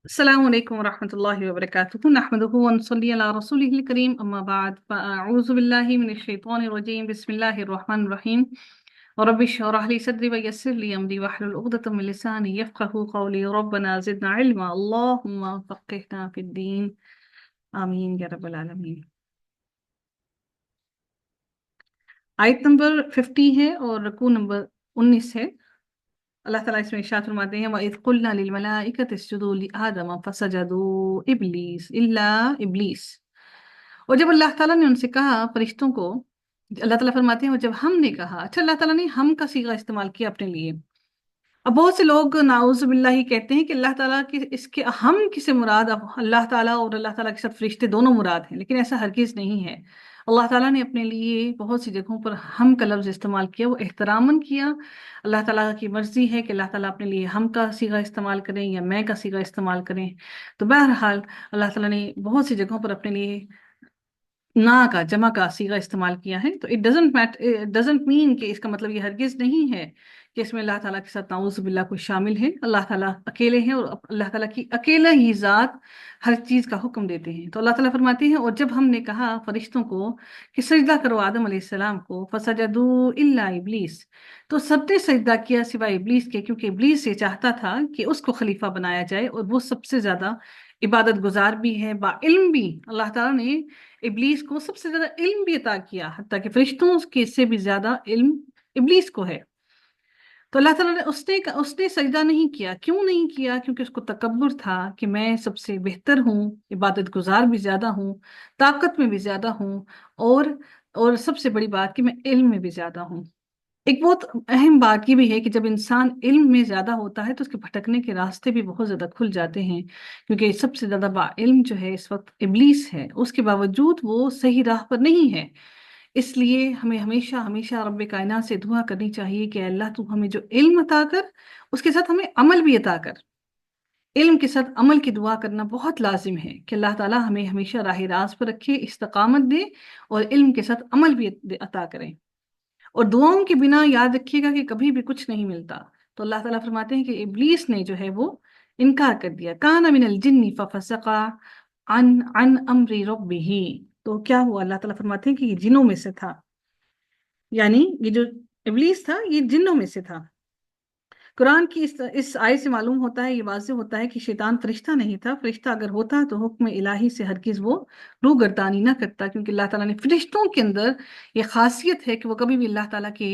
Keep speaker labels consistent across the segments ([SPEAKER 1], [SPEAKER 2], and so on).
[SPEAKER 1] السلام عليكم ورحمة الله وبركاته. نحمده ونصلي على رسوله الكريم، أما بعد فأعوذ بالله من الشيطان الرجيم. بسم الله الرحمن الرحيم. ورب اشرح لي صدري ويسر لي أمري واحلل عقدة من لساني يفقهوا قولي. ربنا زدنا علما، اللهم فقهنا في الدين، آمين يا رب العالمين. آیت نمبر 50 ہے اور رکوع نمبر 19 ہے۔ اللہ تعالیٰ اس میں ارشاد فرماتے ہیں وَإِذْ قُلْنَا لِلْمَلَائِكَةِ اسْجُدُوا لِآدَمَ فَسَجَدُوا إِبْلِيسَ إِلَّا إِبْلِيسَ۔ اور جب اللہ تعالیٰ نے ان سے کہا فرشتوں کو، اللہ تعالیٰ فرماتے ہیں اور جب ہم نے کہا، اچھا اللہ تعالیٰ نے ہم کا صیغہ استعمال کیا اپنے لیے۔ اب بہت سے لوگ نعوذ باللہ کہتے ہیں کہ اللہ تعالیٰ کی اس کے ہم کسے مراد، اب اللہ تعالیٰ اور اللہ تعالیٰ کے ساتھ فرشتے دونوں مراد ہیں، لیکن ایسا ہرگز نہیں ہے۔ اللہ تعالیٰ نے اپنے لیے بہت سی جگہوں پر ہم کا لفظ استعمال کیا، وہ احتراماً کیا۔ اللہ تعالیٰ کی مرضی ہے کہ اللہ تعالیٰ اپنے لیے ہم کا صیغہ استعمال کریں یا میں کا صیغہ استعمال کریں، تو بہرحال اللہ تعالیٰ نے بہت سی جگہوں پر اپنے لیے نا کا جمع کا صیغہ استعمال کیا ہے۔ تو it doesn't mean کہ اس کا مطلب یہ ہرگز نہیں ہے کہ اس میں اللہ تعالیٰ کے ساتھ نعوذ باللہ کوئی شامل ہے۔ اللہ تعالیٰ اکیلے ہیں اور اللہ تعالیٰ کی اکیلا ہی ذات ہر چیز کا حکم دیتے ہیں۔ تو اللہ تعالیٰ فرماتے ہیں اور جب ہم نے کہا فرشتوں کو کہ سجدہ کرو آدم علیہ السلام کو، فسجدوا الا ابلیس، تو سب نے سجدہ کیا سوائے ابلیس کے، کیونکہ ابلیس یہ چاہتا تھا کہ اس کو خلیفہ بنایا جائے، اور وہ سب سے زیادہ عبادت گزار بھی ہے، با علم بھی۔ اللہ تعالیٰ نے ابلیس کو سب سے زیادہ علم بھی عطا کیا، حتیٰ کہ فرشتوں کے سے بھی زیادہ علم ابلیس کو ہے۔ تو اللہ تعالیٰ نے اس نے سجدہ نہیں کیا۔ کیوں نہیں کیا؟ کیونکہ اس کو تکبر تھا کہ میں سب سے بہتر ہوں، عبادت گزار بھی زیادہ ہوں، طاقت میں بھی زیادہ ہوں، اور سب سے بڑی بات کہ میں علم میں بھی زیادہ ہوں۔ ایک بہت اہم بات یہ بھی ہے کہ جب انسان علم میں زیادہ ہوتا ہے تو اس کے بھٹکنے کے راستے بھی بہت زیادہ کھل جاتے ہیں، کیونکہ سب سے زیادہ با علم جو ہے اس وقت ابلیس ہے، اس کے باوجود وہ صحیح راہ پر نہیں ہے۔ اس لیے ہمیں ہمیشہ ہمیشہ رب کائنات سے دعا کرنی چاہیے کہ اللہ تو ہمیں جو علم عطا کر، اس کے ساتھ ہمیں عمل بھی عطا کر۔ علم کے ساتھ عمل کی دعا کرنا بہت لازم ہے کہ اللہ تعالیٰ ہمیں ہمیشہ راہ راست پر رکھے، استقامت دے، اور علم کے ساتھ عمل بھی عطا کریں۔ اور دعاؤں کے بنا یاد رکھیے گا کہ کبھی بھی کچھ نہیں ملتا۔ تو اللہ تعالیٰ فرماتے ہیں کہ ابلیس نے جو ہے وہ انکار کر دیا، کان من الجن ففسق عن امر ربہ۔ تو کیا ہوا؟ اللہ تعالیٰ فرماتے ہیں کہ یہ جنوں میں سے تھا، یعنی یہ جو ابلیس تھا یہ جنوں میں سے تھا۔ قرآن کی اس آیت سے معلوم ہوتا ہے، یہ واضح ہوتا ہے کہ شیطان فرشتہ نہیں تھا۔ فرشتہ اگر ہوتا تو حکم الہی سے ہرگز وہ روگردانی نہ کرتا، کیونکہ اللہ تعالیٰ نے فرشتوں کے اندر یہ خاصیت ہے کہ وہ کبھی بھی اللہ تعالیٰ کے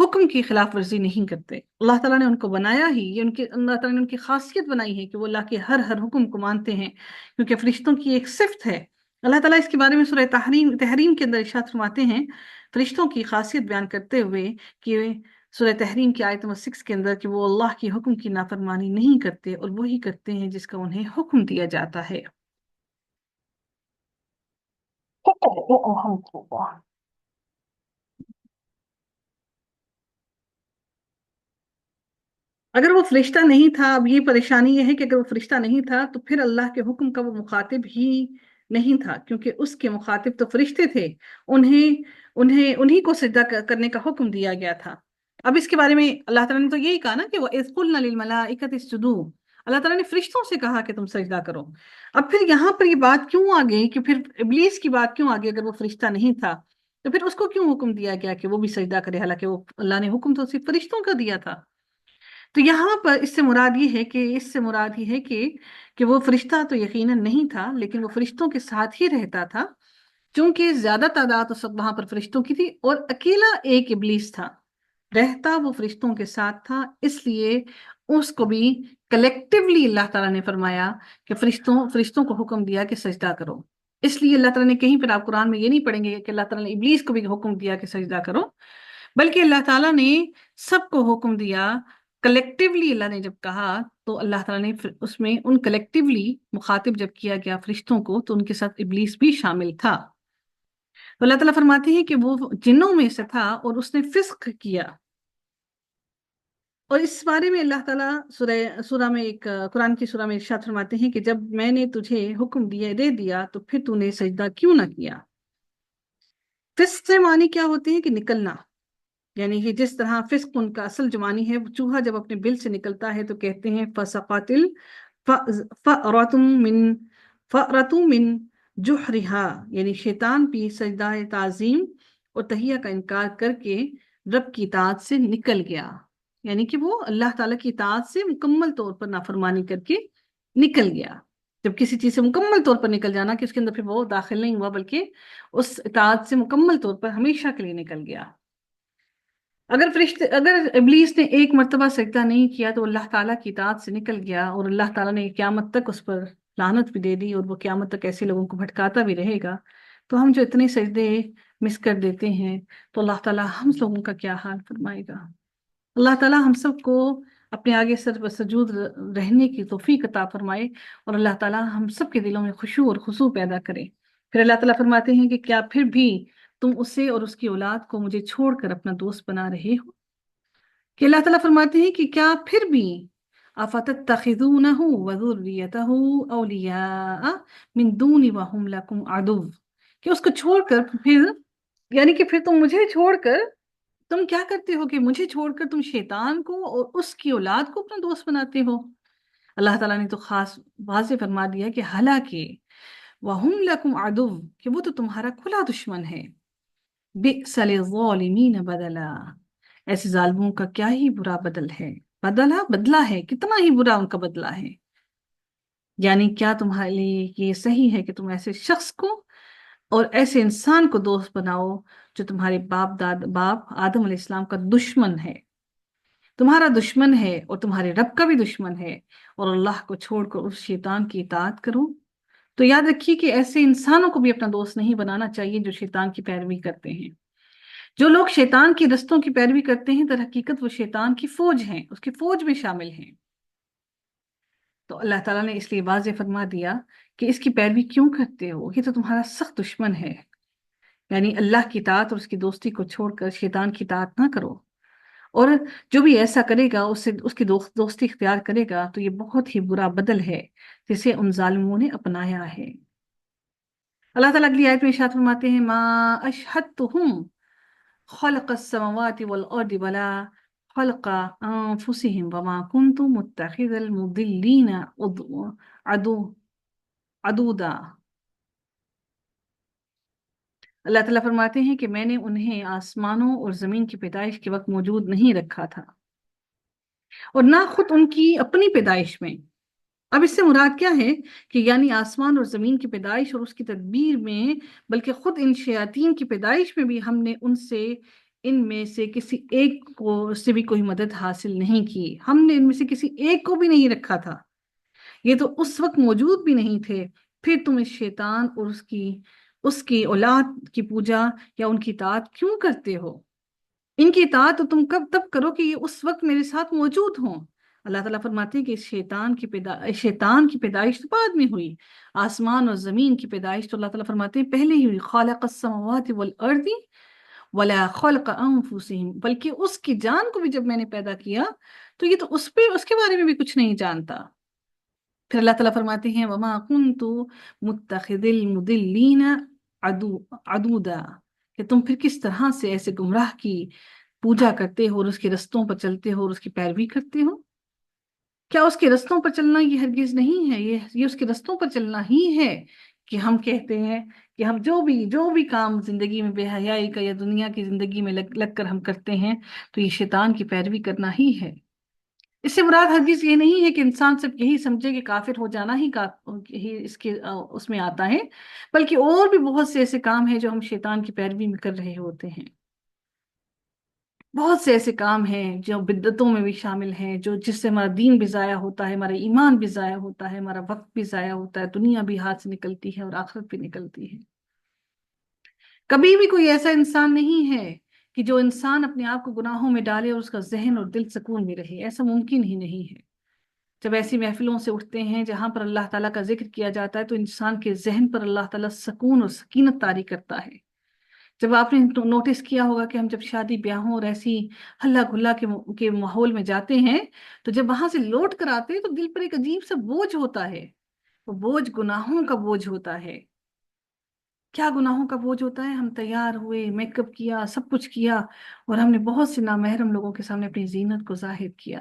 [SPEAKER 1] حکم کی خلاف ورزی نہیں کرتے۔ اللہ تعالیٰ نے ان کو بنایا ہی، یہ اللہ تعالیٰ نے ان کی خاصیت بنائی ہے کہ وہ اللہ کے ہر حکم کو مانتے ہیں، کیونکہ فرشتوں کی ایک صفت ہے۔ اللہ تعالیٰ اس کے بارے میں سورہ تحریم کے اندر ارشاد فرماتے ہیں فرشتوں کی خاصیت بیان کرتے ہوئے کہ سورہ تحریم کی آیت نمبر 6 کے اندر کہ وہ اللہ کے حکم کی نافرمانی نہیں کرتے اور وہی کرتے ہیں جس کا انہیں حکم دیا جاتا ہے۔ اگر وہ فرشتہ نہیں تھا، اب یہ پریشانی یہ ہے کہ اگر وہ فرشتہ نہیں تھا تو پھر اللہ کے حکم کا وہ مخاطب ہی نہیں تھا، کیونکہ اس کے مخاطب تو فرشتے تھے، انہیں کو سجدہ کرنے کا حکم دیا گیا تھا۔ اب اس کے بارے میں اللہ تعالیٰ نے تو یہی کہا نا کہ وَإِذْ قُلْنَا لِلْمَلَائِكَةِ اسْجُدُوا، اللہ تعالیٰ نے فرشتوں سے کہا کہ تم سجدہ کرو۔ اب پھر یہاں پر یہ بات کیوں آ گئی کہ پھر ابلیس کی بات کیوں آ گئی؟ اگر وہ فرشتہ نہیں تھا تو پھر اس کو کیوں حکم دیا گیا کہ وہ بھی سجدہ کرے، حالانکہ وہ اللہ نے حکم تو صرف فرشتوں کا دیا تھا۔ تو یہاں پر اس سے مراد یہ ہے کہ وہ فرشتہ تو یقیناً نہیں تھا، لیکن وہ فرشتوں کے ساتھ ہی رہتا تھا، چونکہ زیادہ تعداد تو سب وہاں پر فرشتوں کی تھی اور اکیلا ایک ابلیس تھا، رہتا وہ فرشتوں کے ساتھ تھا۔ اس لیے اس کو بھی کلیکٹیولی اللہ تعالیٰ نے فرمایا کہ فرشتوں کو حکم دیا کہ سجدہ کرو۔ اس لیے اللہ تعالیٰ نے کہیں پر، آپ قرآن میں یہ نہیں پڑھیں گے کہ اللہ تعالیٰ نے ابلیس کو بھی حکم دیا کہ سجدہ کرو، بلکہ اللہ تعالیٰ نے سب کو حکم دیا کلیکٹیولی۔ اللہ نے جب کہا تو اللہ تعالیٰ نے اس میں ان کلیکٹیولی مخاطب جب کیا گیا فرشتوں کو تو ان کے ساتھ ابلیس بھی شامل تھا۔ تو اللہ تعالیٰ فرماتے ہیں کہ وہ جنوں میں سے تھا اور اس نے فسق کیا۔ اور اس بارے میں اللہ تعالیٰ سورہ میں ایک قرآن کی سورہ میں ارشاد فرماتے ہیں کہ جب میں نے تجھے حکم دے دیا تو پھر تو نے سجدہ کیوں نہ کیا۔ فسق سے معنی کیا ہوتے ہیں کہ نکلنا، یعنی کہ جس طرح فسق ان کا اصل جو معنی ہے، چوہا جب اپنے بل سے نکلتا ہے تو کہتے ہیں فسقت فأرتم من فأرتم من جحرها، یعنی شیطان بھی سجدہ تعظیم اور تحیہ کا انکار کر کے رب کی اطاعت سے نکل گیا، یعنی کہ وہ اللہ تعالیٰ کی اطاعت سے مکمل طور پر نافرمانی کر کے نکل گیا۔ جب کسی چیز سے مکمل طور پر نکل جانا کہ اس کے اندر پھر وہ داخل نہیں ہوا، بلکہ اس اطاعت سے مکمل طور پر ہمیشہ کے لیے نکل گیا۔ اگر ابلیس نے ایک مرتبہ سجدہ نہیں کیا تو اللہ تعالیٰ کی اطاعت سے نکل گیا، اور اللہ تعالیٰ نے قیامت تک اس پر لعنت بھی دے دی، اور وہ قیامت تک ایسے لوگوں کو بھٹکاتا بھی رہے گا۔ تو ہم جو اتنے سجدے مس کر دیتے ہیں تو اللہ تعالیٰ ہم لوگوں کا کیا حال فرمائے گا۔ اللہ تعالیٰ ہم سب کو اپنے آگے سر سجود رہنے کی توفیق عطا فرمائے، اور اللہ تعالیٰ ہم سب کے دلوں میں خشوع اور خضوع پیدا کرے۔ پھر اللہ تعالیٰ فرماتے ہیں کہ کیا پھر بھی تم اسے اور اس کی اولاد کو مجھے چھوڑ کر اپنا دوست بنا رہے ہو؟ کہ اللہ تعالیٰ فرماتے ہیں کہ کیا پھر بھی أَفَتَتَّخِذُونَهُ وَذُرِّيَّتَهُ أَوْلِيَاءَ مِن دُونِ وَهُمْ لَكُمْ عَدُوٌّ، کہ اس کو چھوڑ کر پھر، یعنی کہ پھر تم مجھے چھوڑ کر تم کیا کرتے ہو کہ مجھے چھوڑ کر تم شیطان کو اور اس کی اولاد کو اپنا دوست بناتے ہو۔ اللہ تعالیٰ نے تو خاص واضح فرما دیا کہ حالانکہ وَهُمْ لَكُمْ عَدُوٌّ، کہ وہ تو تمہارا کھلا دشمن ہے۔ بِئْسَ لِلظَّالِمِينَ بَدَلًا، ایسے ظالموں کا کیا ہی برا بدل ہے، بدلہ ہے، کتنا ہی برا ان کا بدلہ ہے۔ یعنی کیا تمہارے لیے یہ صحیح ہے کہ تم ایسے شخص کو اور ایسے انسان کو دوست بناؤ جو تمہارے باپ آدم علیہ السلام کا دشمن ہے، تمہارا دشمن ہے، اور تمہارے رب کا بھی دشمن ہے، اور اللہ کو چھوڑ کر اس شیطان کی اطاعت کرو؟ تو یاد رکھیے کہ ایسے انسانوں کو بھی اپنا دوست نہیں بنانا چاہیے جو شیطان کی پیروی کرتے ہیں۔ جو لوگ شیطان کی رستوں کی پیروی کرتے ہیں در حقیقت وہ شیطان کی فوج ہیں، اس کی فوج میں شامل ہیں۔ تو اللہ تعالیٰ نے اس لیے واضح فرما دیا کہ اس کی پیروی کیوں کرتے ہو، یہ تو تمہارا سخت دشمن ہے۔ یعنی اللہ کی اطاعت اور اس کی دوستی کو چھوڑ کر شیطان کی اطاعت نہ کرو، اور جو بھی ایسا کرے گا اس کی دوستی اختیار کرے گا تو یہ بہت ہی برا بدل ہے جسے ان ظالموں نے اپنایا ہے۔ اللہ تعالیٰ اگلی آیت میں ارشاد فرماتے ہیں ما اشہدتہم خلق السماوات والارض ولا خلق انفسهم وما كنت متخذ المضلین عدودا۔ اللہ تعالیٰ فرماتے ہیں کہ میں نے انہیں آسمانوں اور زمین کی پیدائش کے وقت موجود نہیں رکھا تھا، اور نہ خود ان کی اپنی پیدائش میں۔ اب اس سے مراد کیا ہے کہ یعنی آسمان اور زمین کی پیدائش اور اس کی تدبیر میں، بلکہ خود ان شیاطین کی پیدائش میں بھی ہم نے ان میں سے کسی ایک کو سے بھی کوئی مدد حاصل نہیں کی، ہم نے ان میں سے کسی ایک کو بھی نہیں رکھا تھا، یہ تو اس وقت موجود بھی نہیں تھے۔ پھر تم اس شیطان اور اس کی اولاد کی پوجا یا ان کی اطاعت کیوں کرتے ہو؟ ان کی اطاعت تو تم تب کرو کہ یہ اس وقت میرے ساتھ موجود ہوں۔ اللہ تعالیٰ فرماتے ہیں کہ شیطان کی پیدائش تو بعد میں ہوئی، آسمان اور زمین کی پیدائش تو اللہ تعالیٰ فرماتے ہیں پہلے ہی ہوئی۔ خالق السماوات والارض ولا خلق انفسهم، بلکہ اس کی جان کو بھی جب میں نے پیدا کیا تو یہ تو اس کے بارے میں بھی کچھ نہیں جانتا۔ پھر اللہ تعالیٰ فرماتے ہیں وما كنت متخذ المضلین عدودا، کہ تم پھر کس طرح سے ایسے گمراہ کی پوجا کرتے ہو اور اس کے رستوں پر چلتے ہو اور اس کی پیروی کرتے ہو؟ کیا اس کے رستوں پر چلنا یہ ہرگز نہیں ہے، یہ اس کے رستوں پر چلنا ہی ہے کہ ہم کہتے ہیں کہ ہم جو بھی کام زندگی میں بے حیائی کا یا دنیا کی زندگی میں لگ کر ہم کرتے ہیں تو یہ شیطان کی پیروی کرنا ہی ہے۔ اس سے مراد ہرگز یہ نہیں ہے کہ انسان صرف یہی سمجھے کہ کافر ہو جانا ہی اس میں آتا ہے، بلکہ اور بھی بہت سے ایسے کام ہیں جو ہم شیطان کی پیروی میں کر رہے ہوتے ہیں۔ بہت سے ایسے کام ہیں جو بدعتوں میں بھی شامل ہیں، جس سے ہمارا دین بھی ضائع ہوتا ہے، ہمارا ایمان بھی ضائع ہوتا ہے، ہمارا وقت بھی ضائع ہوتا ہے، دنیا بھی ہاتھ سے نکلتی ہے اور آخرت بھی نکلتی ہے۔ کبھی بھی کوئی ایسا انسان نہیں ہے کہ جو انسان اپنے آپ کو گناہوں میں ڈالے اور اس کا ذہن اور دل سکون میں رہے، ایسا ممکن ہی نہیں ہے۔ جب ایسی محفلوں سے اٹھتے ہیں جہاں پر اللہ تعالیٰ کا ذکر کیا جاتا ہے تو انسان کے ذہن پر اللہ تعالیٰ سکون اور سکینت طاری کرتا ہے۔ جب آپ نے نوٹس کیا ہوگا کہ ہم جب شادی بیاہوں اور ایسی ہلا گلا کے ماحول میں جاتے ہیں تو جب وہاں سے لوٹ کر آتے ہیں تو دل پر ایک عجیب سا بوجھ ہوتا ہے، وہ بوجھ گناہوں کا بوجھ ہوتا ہے۔ کیا گناہوں کا بوجھ ہوتا ہے؟ ہم تیار ہوئے، میک اپ کیا، سب کچھ کیا، اور ہم نے بہت سے نامحرم لوگوں کے سامنے اپنی زینت کو ظاہر کیا۔